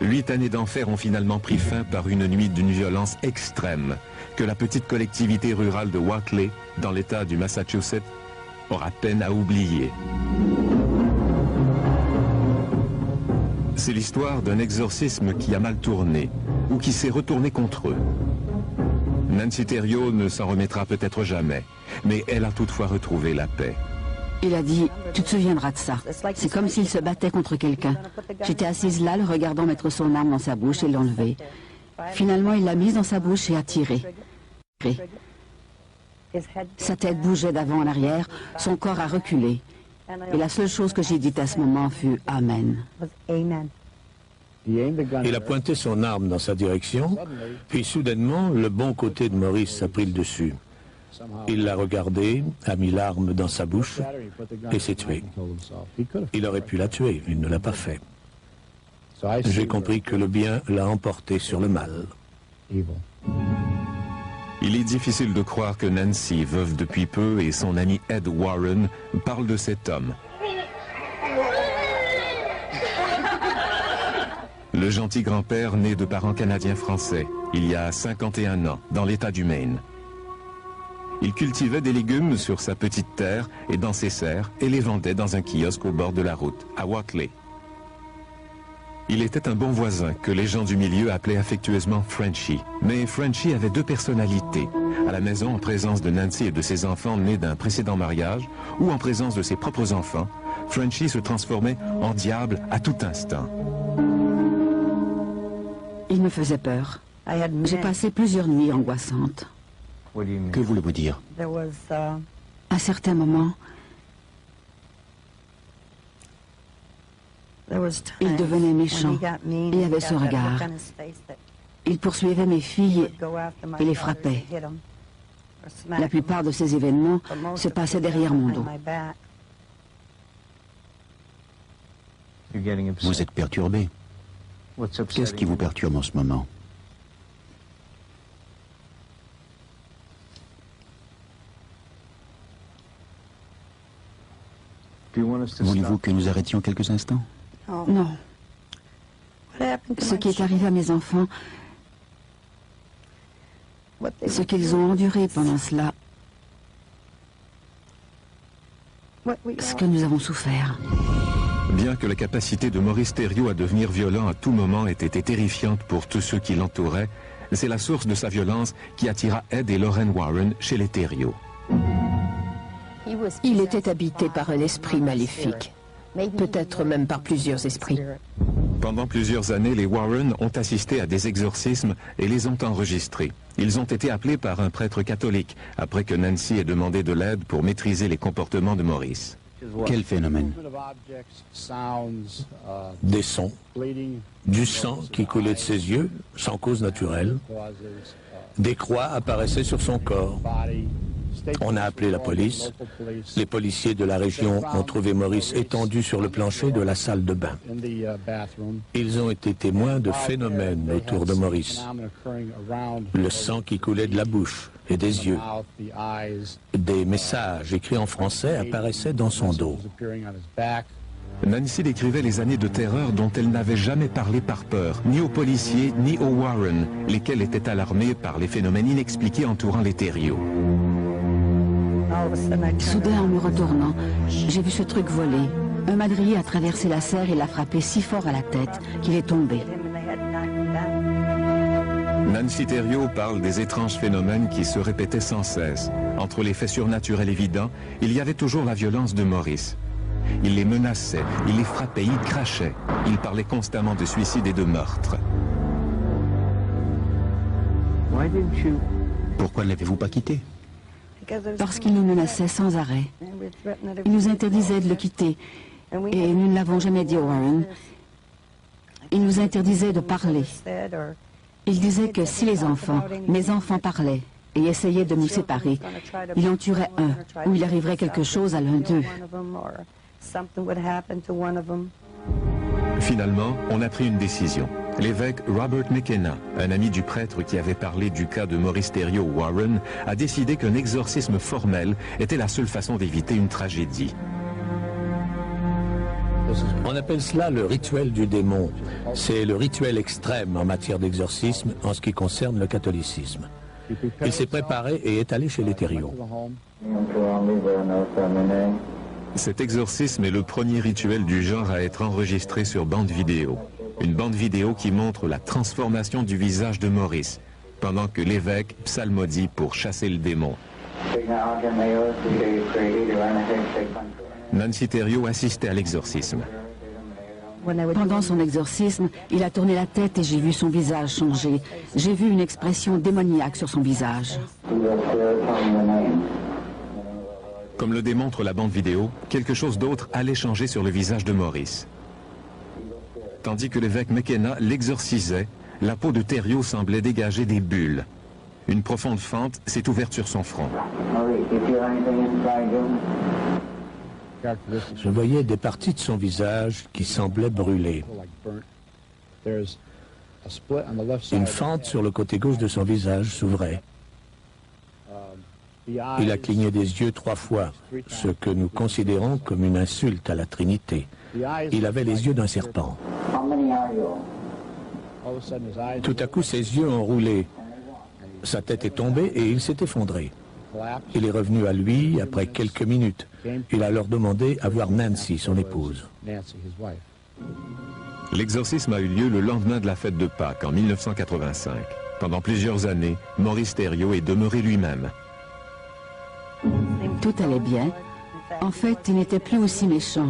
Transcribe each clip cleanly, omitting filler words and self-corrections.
8 années d'enfer ont finalement pris fin par une nuit d'une violence extrême que la petite collectivité rurale de Whately, dans l'État du Massachusetts, aura peine à oublier. C'est l'histoire d'un exorcisme qui a mal tourné ou qui s'est retourné contre eux. Nancy Thériault ne s'en remettra peut-être jamais, mais elle a toutefois retrouvé la paix. Il a dit, tu te souviendras de ça. C'est comme s'il se battait contre quelqu'un. J'étais assise là, le regardant mettre son arme dans sa bouche et l'enlever. Finalement, il l'a mise dans sa bouche et a tiré. Sa tête bougeait d'avant en arrière, son corps a reculé. Et la seule chose que j'ai dite à ce moment fut « Amen ». Il a pointé son arme dans sa direction, puis soudainement, le bon côté de Maurice a pris le dessus. Il l'a regardé, a mis l'arme dans sa bouche et s'est tué. Il aurait pu la tuer, il ne l'a pas fait. J'ai compris que le bien l'a emporté sur le mal. Il est difficile de croire que Nancy, veuve depuis peu, et son ami Ed Warren parlent de cet homme. Le gentil grand-père né de parents canadiens-français, il y a 51 ans, dans l'État du Maine. Il cultivait des légumes sur sa petite terre et dans ses serres et les vendait dans un kiosque au bord de la route, à Whately. Il était un bon voisin que les gens du milieu appelaient affectueusement Frenchy. Mais Frenchy avait deux personnalités. À la maison, en présence de Nancy et de ses enfants nés d'un précédent mariage, ou en présence de ses propres enfants, Frenchy se transformait en diable à tout instant. Il me faisait peur. J'ai passé plusieurs nuits angoissantes. Que voulez-vous dire? À certains moments, il devenait méchant et avait ce regard. Il poursuivait mes filles et les frappait. La plupart de ces événements se passaient derrière mon dos. Vous êtes perturbé. Qu'est-ce qui vous perturbe en ce moment? Voulez-vous que nous arrêtions quelques instants? Non. Ce qui est arrivé à mes enfants, ce qu'ils ont enduré pendant cela, ce que nous avons souffert. Bien que la capacité de Maurice Thériault à devenir violent à tout moment ait été terrifiante pour tous ceux qui l'entouraient, c'est la source de sa violence qui attira Ed et Lorraine Warren chez les Thériault. Il était habité par un esprit maléfique, peut-être même par plusieurs esprits. Pendant plusieurs années, les Warren ont assisté à des exorcismes et les ont enregistrés. Ils ont été appelés par un prêtre catholique après que Nancy ait demandé de l'aide pour maîtriser les comportements de Maurice. Quel phénomène? Des sons, du sang qui coulait de ses yeux, sans cause naturelle. Des croix apparaissaient sur son corps. On a appelé la police. Les policiers de la région ont trouvé Maurice étendu sur le plancher de la salle de bain. Ils ont été témoins de phénomènes autour de Maurice. Le sang qui coulait de la bouche et des yeux. Des messages écrits en français apparaissaient dans son dos. Nancy décrivait les années de terreur dont elle n'avait jamais parlé par peur, ni aux policiers, ni aux Warren, lesquels étaient alarmés par les phénomènes inexpliqués entourant les Thériault. Soudain, en me retournant, j'ai vu ce truc voler. Un madrier a traversé la serre et l'a frappé si fort à la tête qu'il est tombé. Nancy Thériault parle des étranges phénomènes qui se répétaient sans cesse. Entre les faits surnaturels évidents, il y avait toujours la violence de Maurice. Il les menaçait, il les frappait, il crachait. Il parlait constamment de suicide et de meurtre. Pourquoi ne l'avez-vous pas quitté? Parce qu'il nous menaçait sans arrêt. Il nous interdisait de le quitter. Et nous ne l'avons jamais dit aux Warren. Il nous interdisait de parler. Il disait que si les enfants, mes enfants parlaient et essayaient de nous séparer, il en tuerait un, ou il arriverait quelque chose à l'un d'eux. Finalement, on a pris une décision. L'évêque Robert McKenna, un ami du prêtre qui avait parlé du cas de Maurice Thériault Warren, a décidé qu'un exorcisme formel était la seule façon d'éviter une tragédie. On appelle cela le rituel du démon. C'est le rituel extrême en matière d'exorcisme en ce qui concerne le catholicisme. Il s'est préparé et est allé chez les Thériault. Cet exorcisme est le premier rituel du genre à être enregistré sur bande vidéo. Une bande vidéo qui montre la transformation du visage de Maurice, pendant que l'évêque psalmodie pour chasser le démon. Nancy Thériault assistait à l'exorcisme. Pendant son exorcisme, il a tourné la tête et j'ai vu son visage changer. J'ai vu une expression démoniaque sur son visage. Comme le démontre la bande vidéo, quelque chose d'autre allait changer sur le visage de Maurice. Tandis que l'évêque McKenna l'exorcisait, la peau de Thériault semblait dégager des bulles. Une profonde fente s'est ouverte sur son front. Je voyais des parties de son visage qui semblaient brûler. Une fente sur le côté gauche de son visage s'ouvrait. Il a cligné des yeux 3 fois, ce que nous considérons comme une insulte à la Trinité. Il avait les yeux d'un serpent. Tout à coup, ses yeux ont roulé. Sa tête est tombée et il s'est effondré. Il est revenu à lui après quelques minutes. Il a alors demandé à voir Nancy, son épouse. L'exorcisme a eu lieu le lendemain de la fête de Pâques, en 1985. Pendant plusieurs années, Maurice Thériault est demeuré lui-même. Tout allait bien. En fait, il n'était plus aussi méchant.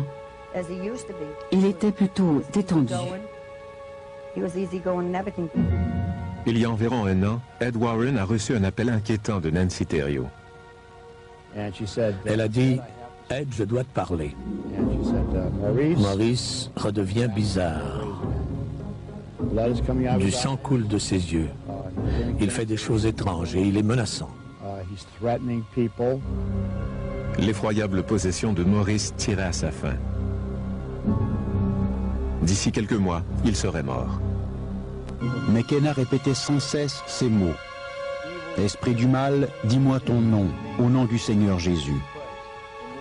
Il était plutôt détendu. Il y a environ un an, Ed Warren a reçu un appel inquiétant de Nancy Thériault. Elle a dit, « Ed, je dois te parler. » Maurice redevient bizarre. Du sang coule de ses yeux. Il fait des choses étranges et il est menaçant. L'effroyable possession de Maurice tirait à sa fin. D'ici quelques mois, il serait mort. McKenna répétait sans cesse ces mots. « Esprit du mal, dis-moi ton nom, au nom du Seigneur Jésus.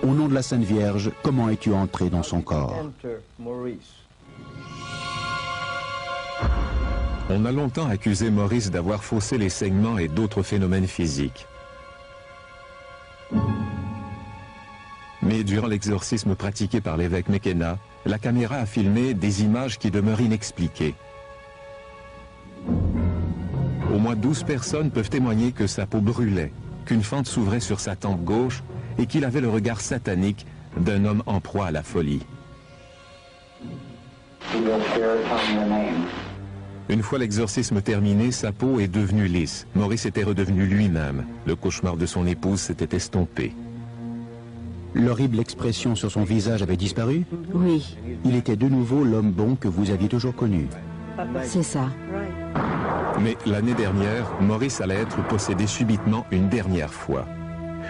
Au nom de la Sainte Vierge, comment es-tu entré dans son corps ?» On a longtemps accusé Maurice d'avoir faussé les saignements et d'autres phénomènes physiques. Mais durant l'exorcisme pratiqué par l'évêque McKenna, la caméra a filmé des images qui demeurent inexpliquées. Au moins 12 personnes peuvent témoigner que sa peau brûlait, qu'une fente s'ouvrait sur sa tempe gauche et qu'il avait le regard satanique d'un homme en proie à la folie. Une fois l'exorcisme terminé, sa peau est devenue lisse. Maurice était redevenu lui-même. Le cauchemar de son épouse s'était estompé. L'horrible expression sur son visage avait disparu? Oui, Il était de nouveau l'homme bon que vous aviez toujours connu. c'est ça. Mais l'année dernière, Maurice allait être possédé subitement une dernière fois.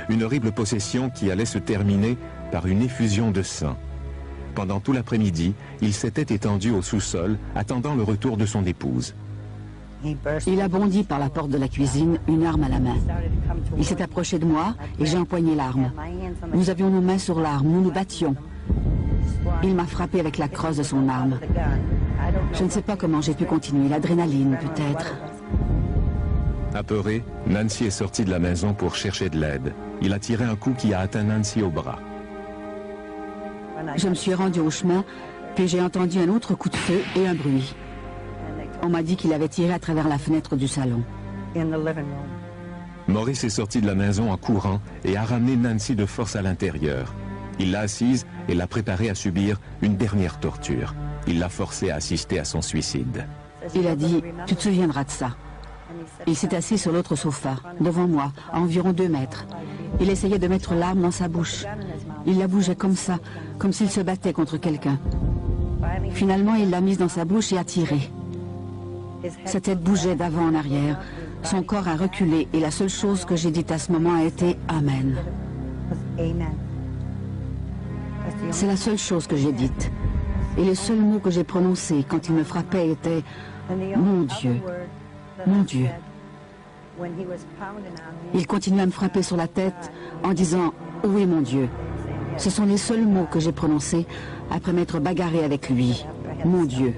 Une horrible possession qui allait se terminer par une effusion de sang. Pendant tout l'après-midi, il s'était étendu au sous-sol, attendant le retour de son épouse. Il a bondi par la porte de la cuisine, une arme à la main. Il s'est approché de moi et j'ai empoigné l'arme. Nous avions nos mains sur l'arme, nous nous battions. Il m'a frappé avec la crosse de son arme. Je ne sais pas comment j'ai pu continuer, l'adrénaline peut-être. Apeuré, Nancy est sortie de la maison pour chercher de l'aide. Il a tiré un coup qui a atteint Nancy au bras. Je me suis rendue au chemin, puis j'ai entendu un autre coup de feu et un bruit. On m'a dit qu'il avait tiré à travers la fenêtre du salon. Maurice est sorti de la maison en courant et a ramené Nancy de force à l'intérieur. Il l'a assise et l'a préparée à subir une dernière torture. Il l'a forcée à assister à son suicide. Il a dit « Tu te souviendras de ça ». Il s'est assis sur l'autre sofa, devant moi, à environ 2 mètres. Il essayait de mettre l'arme dans sa bouche. Il la bougeait comme ça, comme s'il se battait contre quelqu'un. Finalement, il l'a mise dans sa bouche et a tiré. Sa tête bougeait d'avant en arrière. Son corps a reculé et la seule chose que j'ai dite à ce moment a été « Amen ». C'est la seule chose que j'ai dite. Et le seul mot que j'ai prononcé quand il me frappait était « Mon Dieu, mon Dieu ». Il continuait à me frapper sur la tête en disant « Oui, mon Dieu ». Ce sont les seuls mots que j'ai prononcés après m'être bagarré avec lui. Mon Dieu.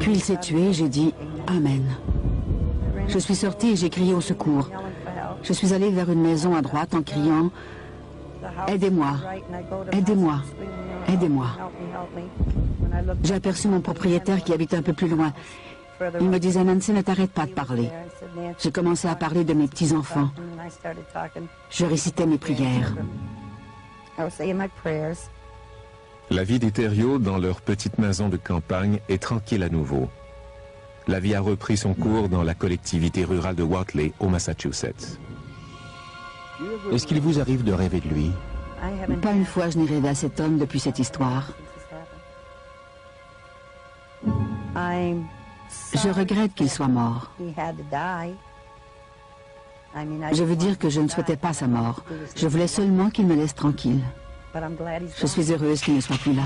Puis il s'est tué, j'ai dit Amen. Je suis sortie et j'ai crié au secours. Je suis allée vers une maison à droite en criant Aidez-moi, aidez-moi, aidez-moi. J'ai aperçu mon propriétaire qui habite un peu plus loin. Il me disait Nancy, ne t'arrête pas de parler. J'ai commencé à parler de mes petits-enfants. Je récitais mes prières. La vie des Thériault dans leur petite maison de campagne est tranquille à nouveau. La vie a repris son cours dans la collectivité rurale de Whately, au Massachusetts. Est-ce qu'il vous arrive de rêver de lui? Pas une fois je n'ai rêvé à cet homme depuis cette histoire. Je regrette qu'il soit mort. Je veux dire que je ne souhaitais pas sa mort. Je voulais seulement qu'il me laisse tranquille. Je suis heureuse qu'il ne soit plus là.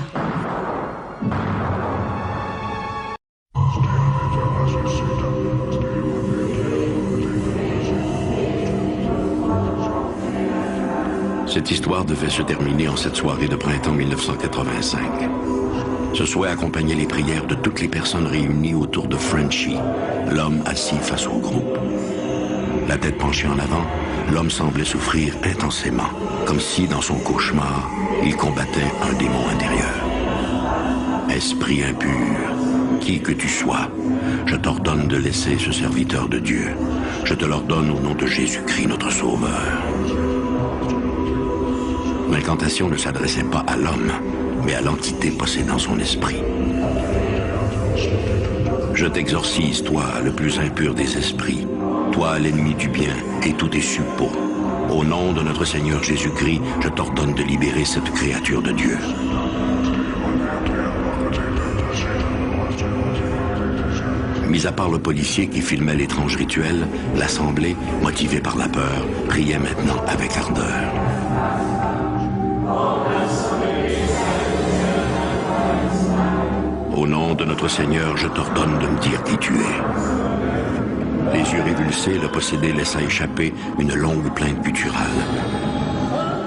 Cette histoire devait se terminer en cette soirée de printemps 1985. Ce souhait accompagnait les prières de toutes les personnes réunies autour de Frenchy, l'homme assis face au groupe. La tête penchée en avant, l'homme semblait souffrir intensément, comme si, dans son cauchemar, il combattait un démon intérieur. Esprit impur, qui que tu sois, je t'ordonne de laisser ce serviteur de Dieu. Je te l'ordonne au nom de Jésus-Christ, notre Sauveur. L'incantation ne s'adressait pas à l'homme, mais à l'entité possédant son esprit. Je t'exorcise, toi, le plus impur des esprits, toi, l'ennemi du bien et tous tes suppôts. Au nom de notre Seigneur Jésus-Christ, je t'ordonne de libérer cette créature de Dieu. Mis à part le policier qui filmait l'étrange rituel, l'assemblée, motivée par la peur, priait maintenant avec ardeur. Au nom de notre Seigneur, je t'ordonne de me dire qui tu es. Les yeux révulsés, le possédé laissa échapper une longue plainte gutturale.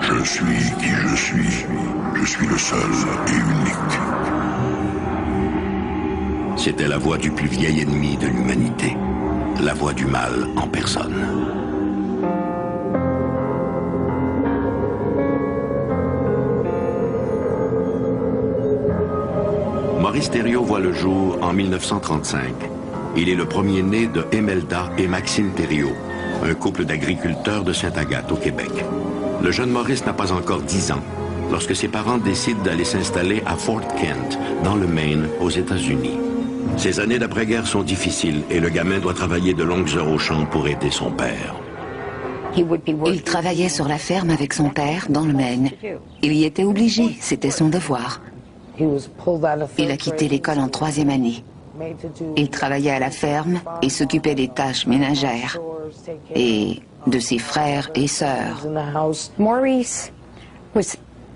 Je suis qui je suis. Je suis le seul et unique. C'était la voix du plus vieil ennemi de l'humanité, la voix du mal en personne. Maurice Thériault voit le jour en 1935. Il est le premier-né de Emelda et Maxime Thériault, un couple d'agriculteurs de Sainte-Agathe au Québec. Le jeune Maurice n'a pas encore 10 ans lorsque ses parents décident d'aller s'installer à Fort Kent, dans le Maine, aux États-Unis. Ces années d'après-guerre sont difficiles et le gamin doit travailler de longues heures au champ pour aider son père. Il travaillait sur la ferme avec son père dans le Maine. Il y était obligé, c'était son devoir. Il a quitté l'école en 3e année. Il travaillait à la ferme et s'occupait des tâches ménagères et de ses frères et sœurs. Maurice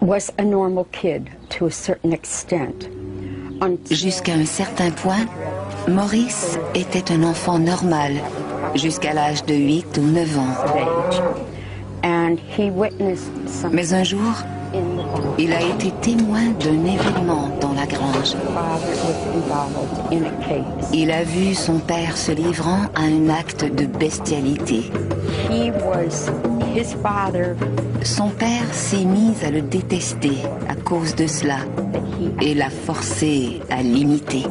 was a normal kid to a certain extent. Jusqu'à un certain point, Maurice était un enfant normal, jusqu'à l'âge de 8 ou 9 ans. Mais un jour, il a été témoin d'un événement dans la grange. Il a vu son père se livrant à un acte de bestialité. Son père s'est mis à le détester à cause de cela et l'a forcé à l'imiter.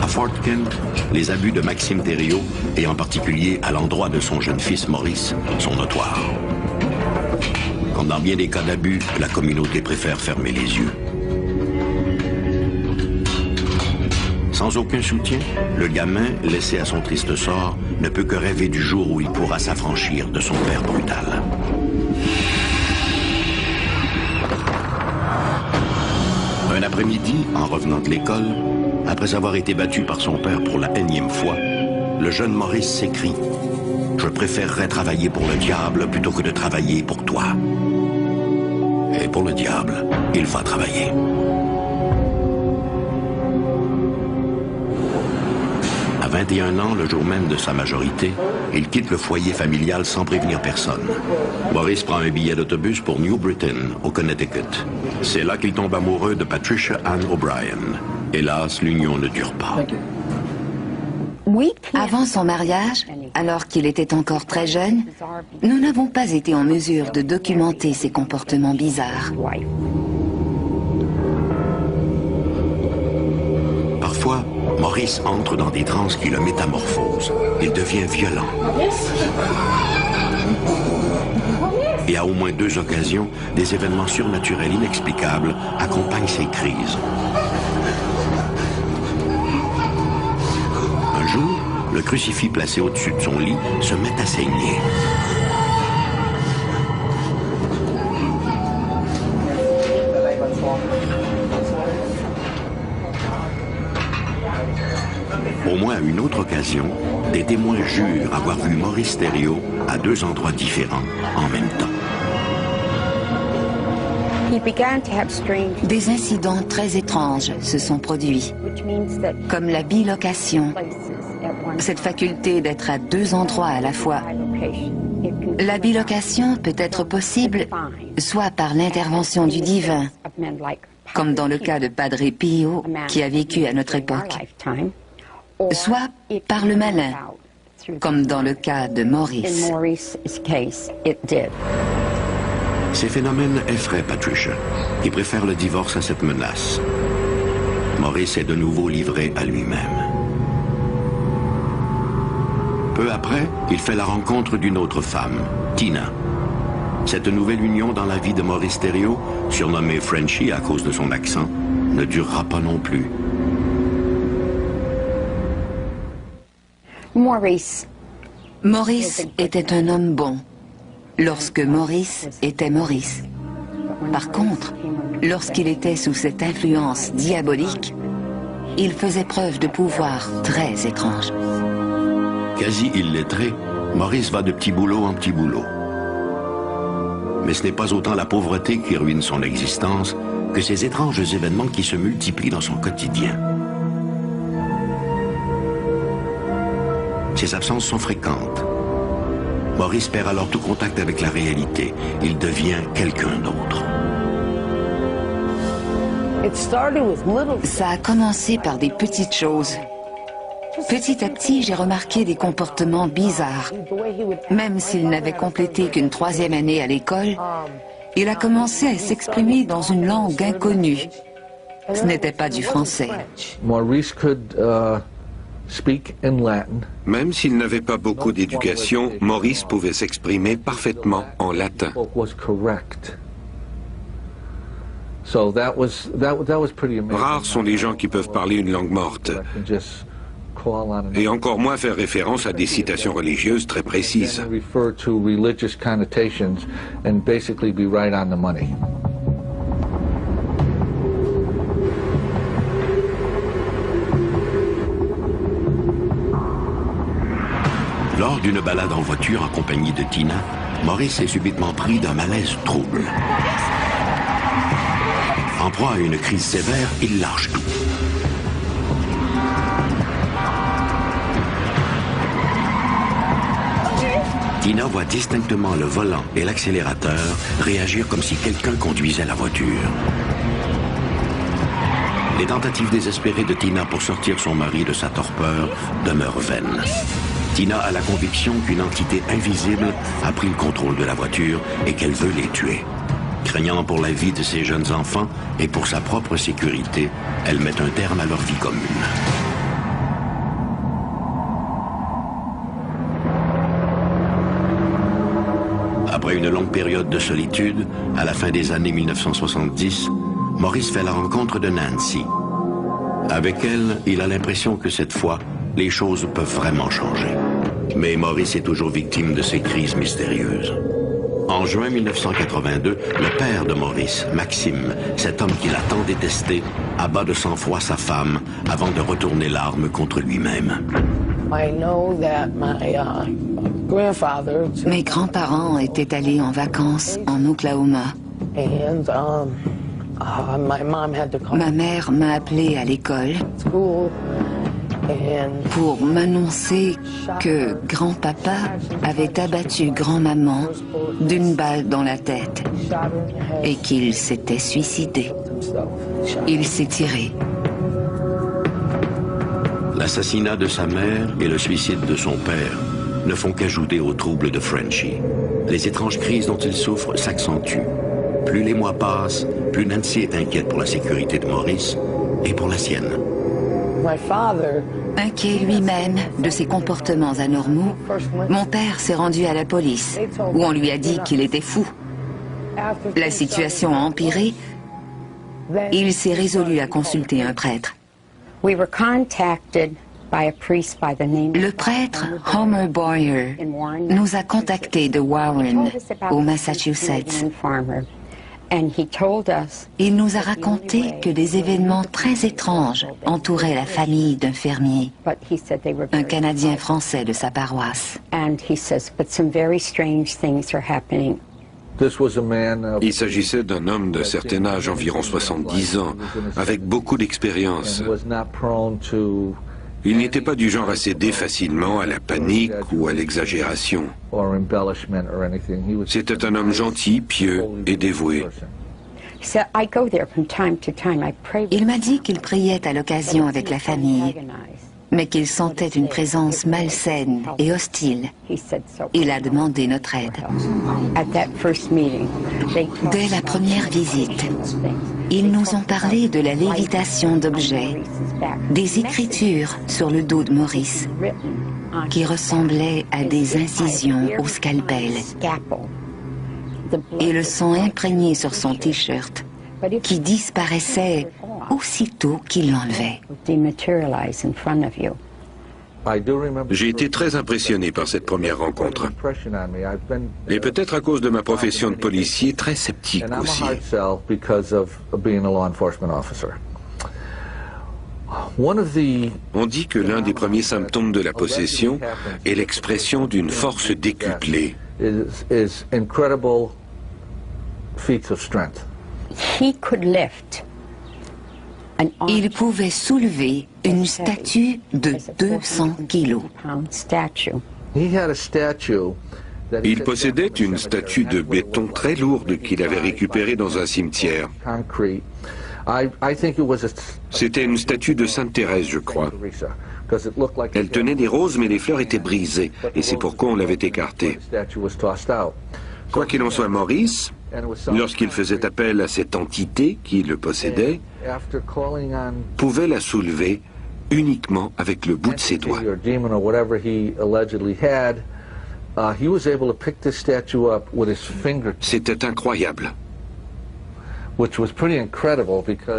À Fort Kent, les abus de Maxime Thériault, et en particulier à l'endroit de son jeune fils Maurice, sont notoires. Comme dans bien des cas d'abus, la communauté préfère fermer les yeux. Sans aucun soutien, le gamin, laissé à son triste sort, ne peut que rêver du jour où il pourra s'affranchir de son père brutal. Un après-midi, en revenant de l'école, après avoir été battu par son père pour la énième fois, le jeune Maurice s'écrie « Je préférerais travailler pour le diable plutôt que de travailler pour toi. » Et pour le diable, il va travailler. À 21 ans, le jour même de sa majorité, il quitte le foyer familial sans prévenir personne. Maurice prend un billet d'autobus pour New Britain, au Connecticut. C'est là qu'il tombe amoureux de Patricia Ann O'Brien. Hélas, l'union ne dure pas. Avant son mariage, alors qu'il était encore très jeune, nous n'avons pas été en mesure de documenter ses comportements bizarres. Parfois, Maurice entre dans des transes qui le métamorphosent. Il devient violent. Et à au moins 2 occasions, des événements surnaturels inexplicables accompagnent ces crises. Un jour, le crucifix placé au-dessus de son lit se met à saigner. Au moins à une autre occasion, des témoins jurent avoir vu Maurice Thériault à 2 endroits différents en même temps. Des incidents très étranges se sont produits, comme la bilocation, cette faculté d'être à 2 endroits à la fois. La bilocation peut être possible soit par l'intervention du divin, comme dans le cas de Padre Pio qui a vécu à notre époque, soit par le malin, comme dans le cas de Maurice. Ces phénomènes effraient Patricia, qui préfère le divorce à cette menace. Maurice est de nouveau livré à lui-même. Peu après, il fait la rencontre d'une autre femme, Tina. Cette nouvelle union dans la vie de Maurice Thériault, surnommée Frenchie à cause de son accent, ne durera pas non plus. Maurice était un homme bon, lorsque Maurice était Maurice. Par contre, lorsqu'il était sous cette influence diabolique, il faisait preuve de pouvoir très étrange. Quasi illettré, Maurice va de petit boulot en petit boulot. Mais ce n'est pas autant la pauvreté qui ruine son existence que ces étranges événements qui se multiplient dans son quotidien. Ses absences sont fréquentes. Maurice perd alors tout contact avec la réalité. Il devient quelqu'un d'autre. Ça a commencé par des petites choses. Petit à petit, j'ai remarqué des comportements bizarres. Même s'il n'avait complété qu'une 3e année à l'école, il a commencé à s'exprimer dans une langue inconnue. Ce n'était pas du français. Maurice could speak in Latin. Même s'il n'avait pas beaucoup d'éducation, Maurice pouvait s'exprimer parfaitement en latin. Rares sont les gens qui peuvent parler une langue morte, et encore moins faire référence à des citations religieuses très précises. Lors d'une balade en voiture en compagnie de Tina, Maurice est subitement pris d'un malaise trouble. En proie à une crise sévère, il lâche tout. Tina voit distinctement le volant et l'accélérateur réagir comme si quelqu'un conduisait la voiture. Les tentatives désespérées de Tina pour sortir son mari de sa torpeur demeurent vaines. Tina a la conviction qu'une entité invisible a pris le contrôle de la voiture et qu'elle veut les tuer. Craignant pour la vie de ses jeunes enfants et pour sa propre sécurité, elle met un terme à leur vie commune. Après une longue période de solitude, à la fin des années 1970, Maurice fait la rencontre de Nancy. Avec elle, il a l'impression que cette fois, les choses peuvent vraiment changer. Mais Maurice est toujours victime de ces crises mystérieuses. En juin 1982, le père de Maurice, Maxime, cet homme qu'il a tant détesté, abat de sang-froid sa femme avant de retourner l'arme contre lui-même. Mes grands-parents étaient allés en vacances en Oklahoma. Ma mère m'a appelé à l'école. pour m'annoncer que grand-papa avait abattu grand-maman d'une balle dans la tête et qu'il s'était suicidé. Il s'est tiré. L'assassinat de sa mère et le suicide de son père ne font qu'ajouter aux troubles de Frenchy. Les étranges crises dont il souffre s'accentuent. Plus les mois passent, plus Nancy est inquiète pour la sécurité de Maurice et pour la sienne. Inquiet lui-même de ses comportements anormaux, mon père s'est rendu à la police, où on lui a dit qu'il était fou. La situation a empiré. Il s'est résolu à consulter un prêtre. Le prêtre Homer Boyer nous a contactés de Warren, au Massachusetts. Il nous a raconté que des événements très étranges entouraient la famille d'un fermier, un Canadien français de sa paroisse. Il s'agissait d'un homme d'un certain âge, environ 70 ans, avec beaucoup d'expérience. Il n'était pas du genre à céder facilement à la panique ou à l'exagération. C'était un homme gentil, pieux et dévoué. Il m'a dit qu'il priait à l'occasion avec la famille, mais qu'il sentait une présence malsaine et hostile. Il a demandé notre aide. Dès la première visite, ils nous ont parlé de la lévitation d'objets, des écritures sur le dos de Maurice, qui ressemblaient à des incisions au scalpel, et le sang imprégné sur son t-shirt, qui disparaissait aussitôt qu'il l'enlevait. J'ai été très impressionné par cette première rencontre. Et peut-être à cause de ma profession de policier, très sceptique aussi. On dit que l'un des premiers symptômes de la possession est l'expression d'une force décuplée. Il pouvait soulever une statue de 200 kilos. Il possédait une statue de béton très lourde qu'il avait récupérée dans un cimetière. C'était une statue de Sainte Thérèse, je crois. Elle tenait des roses, mais les fleurs étaient brisées, et c'est pourquoi on l'avait écartée. Quoi qu'il en soit, Maurice, lorsqu'il faisait appel à cette entité qui le possédait, pouvait la soulever uniquement avec le bout de ses doigts. C'était incroyable.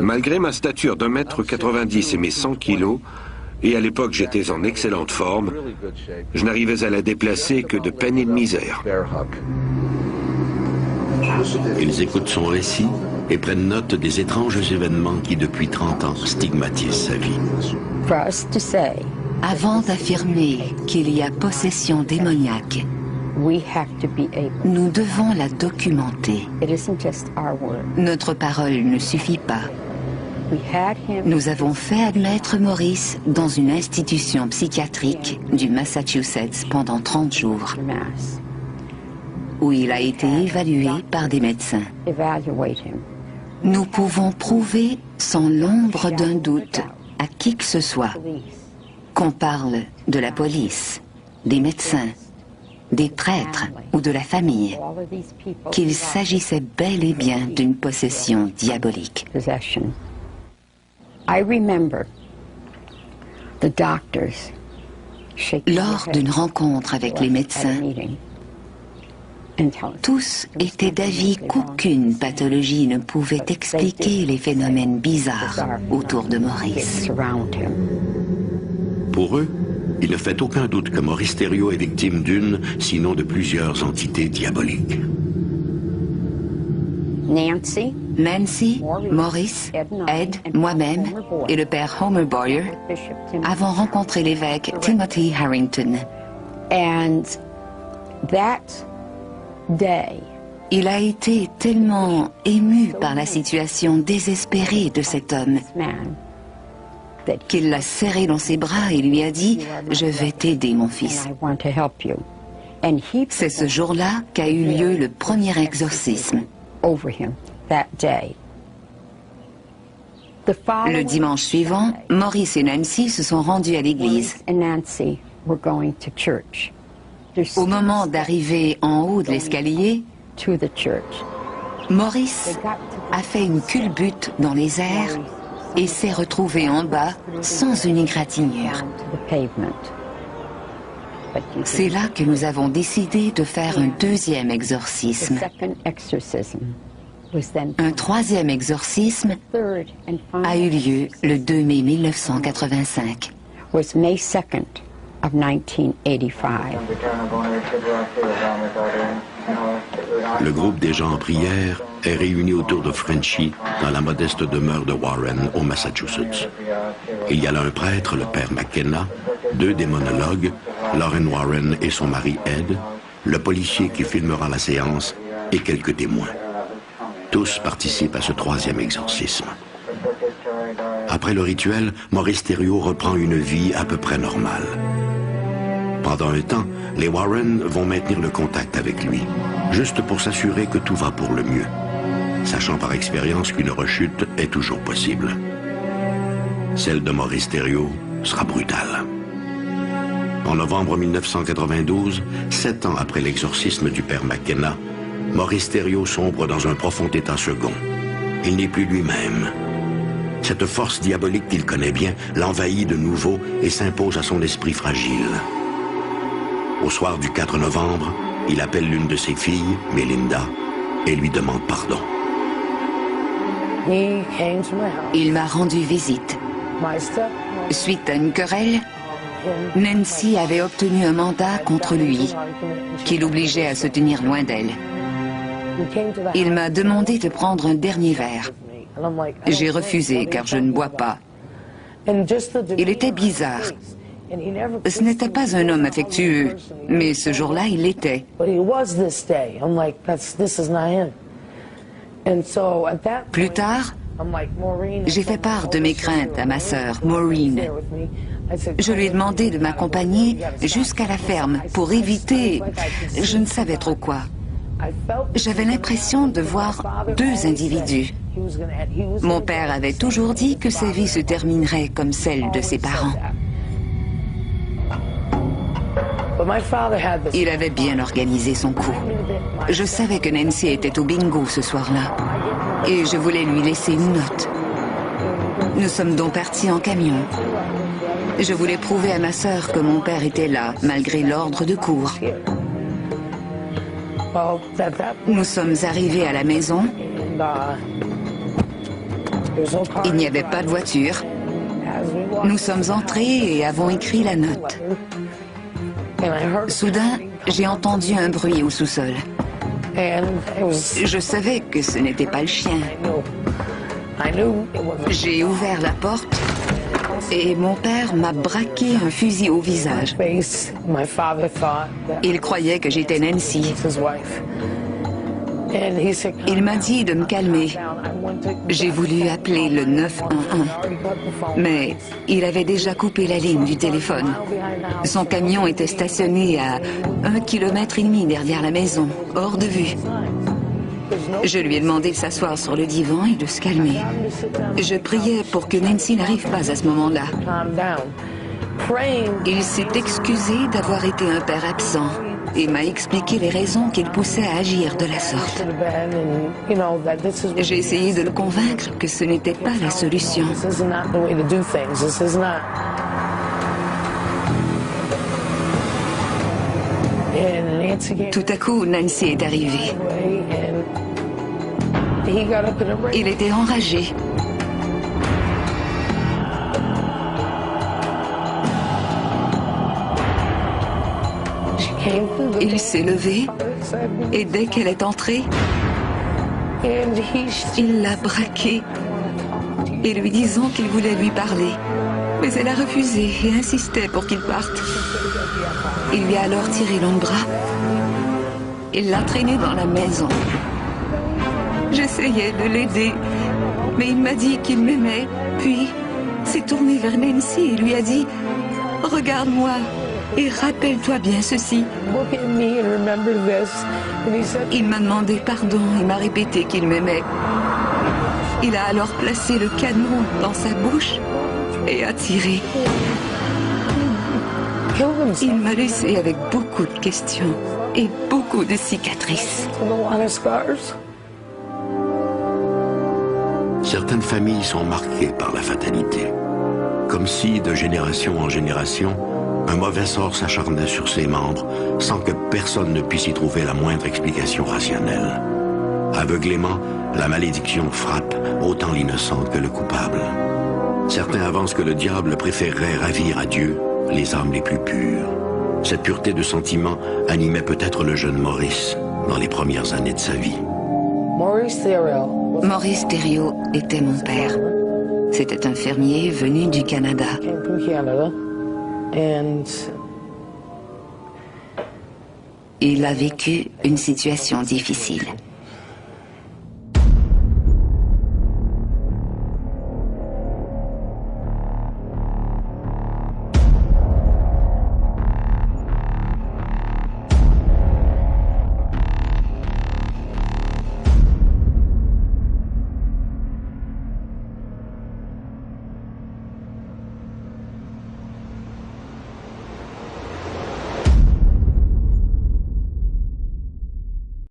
Malgré ma stature d'1,90 m et mes 100 kilos, et à l'époque j'étais en excellente forme, je n'arrivais à la déplacer que de peine et de misère. Ils écoutent son récit et prennent note des étranges événements qui, depuis 30 ans, stigmatisent sa vie. Avant d'affirmer qu'il y a possession démoniaque, nous devons la documenter. Notre parole ne suffit pas. Nous avons fait admettre Maurice dans une institution psychiatrique du Massachusetts pendant 30 jours, où il a été évalué par des médecins. Nous pouvons prouver sans l'ombre d'un doute à qui que ce soit, qu'on parle de la police, des médecins, des prêtres ou de la famille, qu'il s'agissait bel et bien d'une possession diabolique. Lors d'une rencontre avec les médecins, tous étaient d'avis qu'aucune pathologie ne pouvait expliquer les phénomènes bizarres autour de Maurice. Pour eux, il ne fait aucun doute que Maurice Thériault est victime d'une, sinon de plusieurs entités diaboliques. Nancy, Maurice, Ed, moi-même et le père Homer Boyer avons rencontré l'évêque Timothy Harrington. Il a été tellement ému par la situation désespérée de cet homme qu'il l'a serré dans ses bras et lui a dit « Je vais t'aider, mon fils ». C'est ce jour-là qu'a eu lieu le premier exorcisme. Le dimanche suivant, Maurice et Nancy se sont rendus à l'église. Au moment d'arriver en haut de l'escalier, Maurice a fait une culbute dans les airs et s'est retrouvé en bas sans une égratignure. C'est là que nous avons décidé de faire un deuxième exorcisme. Un troisième exorcisme a eu lieu le 2 mai 1985. Le groupe des gens en prière est réuni autour de Frenchy dans la modeste demeure de Warren, au Massachusetts. Il y a là un prêtre, le père McKenna, 2 démonologues, Lauren Warren et son mari Ed, le policier qui filmera la séance et quelques témoins. Tous participent à ce troisième exorcisme. Après le rituel, Maurice Thériault reprend une vie à peu près normale. Pendant un temps, les Warren vont maintenir le contact avec lui, juste pour s'assurer que tout va pour le mieux, sachant par expérience qu'une rechute est toujours possible. Celle de Maurice Thériault sera brutale. En novembre 1992, 7 ans après l'exorcisme du père McKenna, Maurice Thériault sombre dans un profond état second. Il n'est plus lui-même. Cette force diabolique qu'il connaît bien l'envahit de nouveau et s'impose à son esprit fragile. Au soir du 4 novembre, il appelle l'une de ses filles, Melinda, et lui demande pardon. Il m'a rendu visite. Suite à une querelle, Nancy avait obtenu un mandat contre lui, qui l'obligeait à se tenir loin d'elle. Il m'a demandé de prendre un dernier verre. J'ai refusé car je ne bois pas. Il était bizarre. Ce n'était pas un homme affectueux, mais ce jour-là, il l'était. Plus tard, j'ai fait part de mes craintes à ma sœur, Maureen. Je lui ai demandé de m'accompagner jusqu'à la ferme pour éviter, je ne savais trop quoi. J'avais l'impression de voir 2 individus. Mon père avait toujours dit que sa vie se terminerait comme celle de ses parents. Il avait bien organisé son coup. Je savais que Nancy était au bingo ce soir-là et je voulais lui laisser une note. Nous sommes donc partis en camion. Je voulais prouver à ma sœur que mon père était là, malgré l'ordre de cour. Nous sommes arrivés à la maison. Il n'y avait pas de voiture. Nous sommes entrés et avons écrit la note. Soudain, j'ai entendu un bruit au sous-sol. Je savais que ce n'était pas le chien. J'ai ouvert la porte et mon père m'a braqué un fusil au visage. Il croyait que j'étais Nancy. Il m'a dit de me calmer. J'ai voulu appeler le 911, mais il avait déjà coupé la ligne du téléphone. Son camion était stationné à 1,5 km derrière la maison, hors de vue. Je lui ai demandé de s'asseoir sur le divan et de se calmer. Je priais pour que Nancy n'arrive pas à ce moment-là. Il s'est excusé d'avoir été un père absent et m'a expliqué les raisons qui le poussaient à agir de la sorte. J'ai essayé de le convaincre que ce n'était pas la solution. Tout à coup, Nancy est arrivée. Il était enragé. Il s'est levé et dès qu'elle est entrée, il l'a braquée et lui disant qu'il voulait lui parler. Mais elle a refusé et insistait pour qu'il parte. Il lui a alors tiré l'un bras. Il l'a traîné dans la maison. J'essayais de l'aider, mais il m'a dit qu'il m'aimait, puis s'est tourné vers Nancy et lui a dit « Regarde-moi et rappelle-toi bien ceci. » Il m'a demandé pardon et m'a répété qu'il m'aimait. Il a alors placé le canon dans sa bouche et a tiré. Il m'a laissé avec beaucoup de questions et beaucoup de cicatrices. Certaines familles sont marquées par la fatalité. Comme si, de génération en génération, un mauvais sort s'acharnait sur ses membres sans que personne ne puisse y trouver la moindre explication rationnelle. Aveuglément, la malédiction frappe autant l'innocent que le coupable. Certains avancent que le diable préférerait ravir à Dieu les âmes les plus pures. Cette pureté de sentiment animait peut-être le jeune Maurice dans les premières années de sa vie. Maurice Thériault était mon père. C'était un fermier venu du Canada. Il a vécu une situation difficile.